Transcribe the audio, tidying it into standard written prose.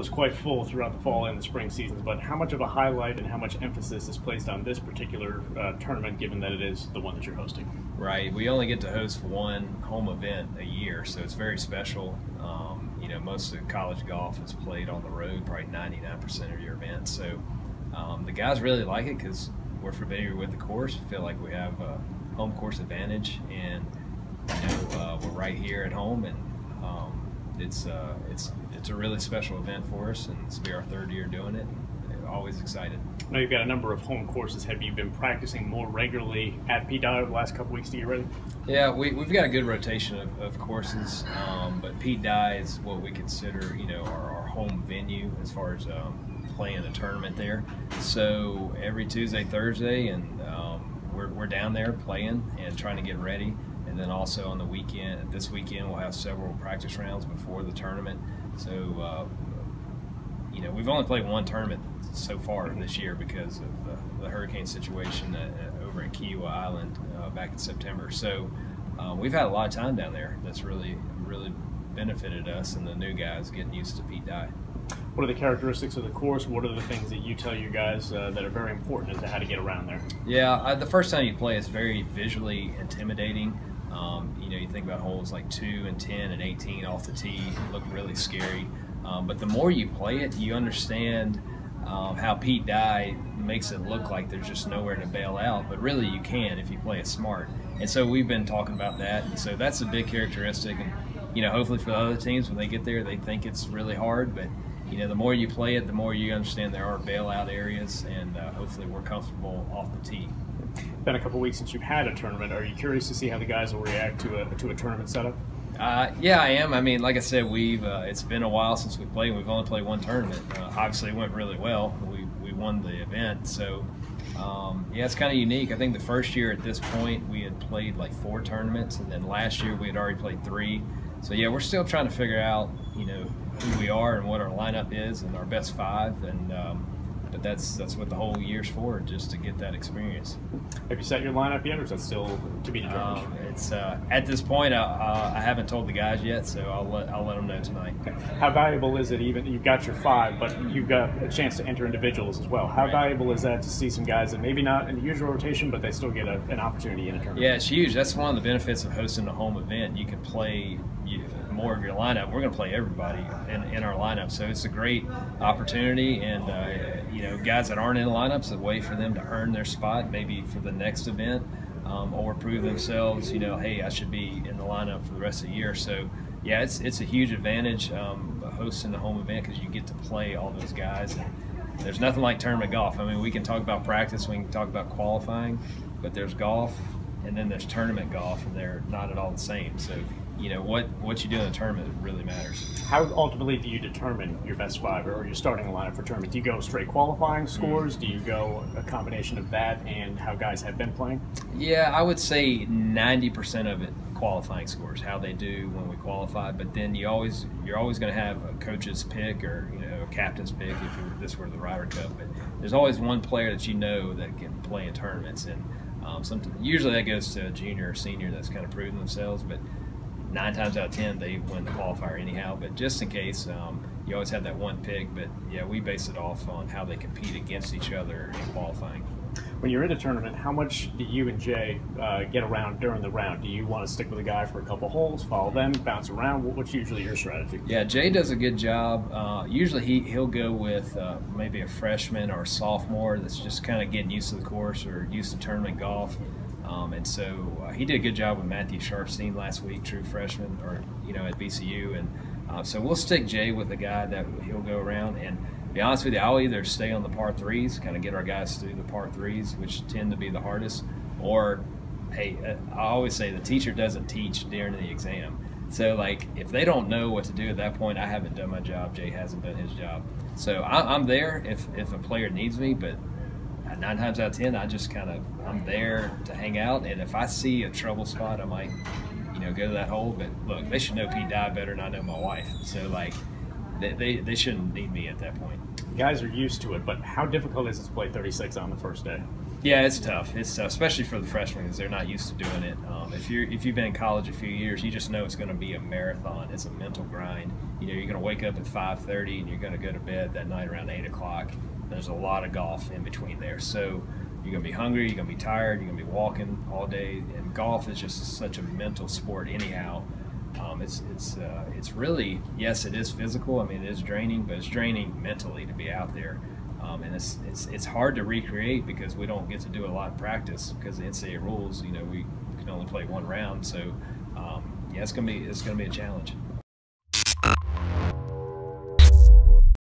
was quite full throughout the fall and the spring seasons, but how much of a highlight and how much emphasis is placed on this particular tournament, given that it is the one that you're hosting? Right. We only get to host one home event a year, so it's very special. Most of college golf is played on the road, probably 99% of your events. So the guys really like it because we're familiar with the course, feel like we have a home course advantage, and we're right here at home, and it's a really special event for us, and it's be our third year doing it. Always excited. Now you've got a number of home courses. Have you been practicing more regularly at Pete Dye over the last couple weeks to get ready? Yeah, we've got a good rotation of courses, but Pete Dye is what we consider, our home venue as far as playing a tournament there. So every Tuesday, Thursday, and we're down there playing and trying to get ready. And then also on the weekend, this weekend, we'll have several practice rounds before the tournament. So, we've only played one tournament so far this year because of the hurricane situation over at Kiowa Island back in September. So we've had a lot of time down there. That's really benefited us and the new guys getting used to Pete Dye. What are the characteristics of the course? What are the things that you tell your guys that are very important as to how to get around there? Yeah, the first time you play, it's very visually intimidating. You think about holes like 2 and 10 and 18 off the tee look really scary. But the more you play it, you understand how Pete Dye makes it look like there's just nowhere to bail out, but really you can if you play it smart. And so we've been talking about that, and so that's a big characteristic. And hopefully for the other teams, when they get there, they think it's really hard, but the more you play it, the more you understand there are bailout areas, and hopefully we're comfortable off the tee. It's been a couple weeks since you've had a tournament. Are you curious to see how the guys will react to a tournament setup? Yeah, I am. I mean, like I said, it's been a while since we played. We've only played one tournament. Obviously, it went really well. We won the event, so yeah, it's kind of unique. I think the first year at this point we had played like 4 tournaments, and then last year we had already played 3. So yeah, we're still trying to figure out who we are and what our lineup is and our best 5, and but that's what the whole year's for, just to get that experience. Have you set your lineup yet, or is that still to be determined? It's at this point I haven't told the guys yet, so I'll let them know tonight. How valuable is it? Even you've got your 5, but you've got a chance to enter individuals as well. How valuable is that to see some guys that maybe not in the usual rotation, but they still get an opportunity in a tournament? Yeah, it's huge. That's one of the benefits of hosting a home event. You can play more of your lineup. We're going to play everybody in our lineup, so it's a great opportunity. And guys that aren't in lineups, a way for them to earn their spot maybe for the next event, or prove themselves. Hey, I should be in the lineup for the rest of the year. So yeah, it's a huge advantage hosting the home event because you get to play all those guys. And there's nothing like tournament golf. I mean, we can talk about practice, we can talk about qualifying, but there's golf and then there's tournament golf, and they're not at all the same. So what you do in a tournament really matters. How ultimately do you determine your best 5 or your starting lineup for tournament? Do you go straight qualifying scores? Do you go a combination of that and how guys have been playing? Yeah, I would say 90% of it qualifying scores, how they do when we qualify. But then you're always going to have a coach's pick or a captain's pick if this were the Ryder Cup. But there's always one player that that can play in tournaments, and usually that goes to a junior or senior that's kind of proven themselves. But 9 times out of 10 they win the qualifier anyhow, but just in case, you always have that one pick. But yeah, we base it off on how they compete against each other in qualifying. When you're in a tournament, how much do you and Jay get around during the round? Do you want to stick with a guy for a couple holes, follow them, bounce around? What's usually your strategy? Yeah, Jay does a good job. Usually he'll go with maybe a freshman or a sophomore that's just kind of getting used to the course or used to tournament golf. And so he did a good job with Matthew Sharpstein last week, true freshman, or at VCU, and so we'll stick Jay with a guy that he'll go around. And to be honest with you, I'll either stay on the par 3s, kind of get our guys through the par 3s, which tend to be the hardest, or hey, I always say the teacher doesn't teach during the exam. So like if they don't know what to do at that point, I haven't done my job, Jay hasn't done his job. So I'm there if a player needs me, but 9 times out of 10, I'm there to hang out, and if I see a trouble spot, I might, go to that hole. But look, they should know Pete Dye better than I know my wife, so like, they shouldn't need me at that point. Guys are used to it, but how difficult is it to play 36 on the first day? Yeah, it's tough. It's tough, especially for the freshmen because they're not used to doing it. If you've been in college a few years, you just know it's going to be a marathon. It's a mental grind. You know, you're going to wake up at 5:30 and you're going to go to bed that night around 8 o'clock. There's a lot of golf in between there, so you're going to be hungry, you're going to be tired, you're going to be walking all day. And golf is just such a mental sport, anyhow. It's really, yes, it is physical. I mean, it is draining, but it's draining mentally to be out there. And it's hard to recreate because we don't get to do a lot of practice because the NCAA rules. You know, we can only play one round. So yeah, it's gonna be a challenge.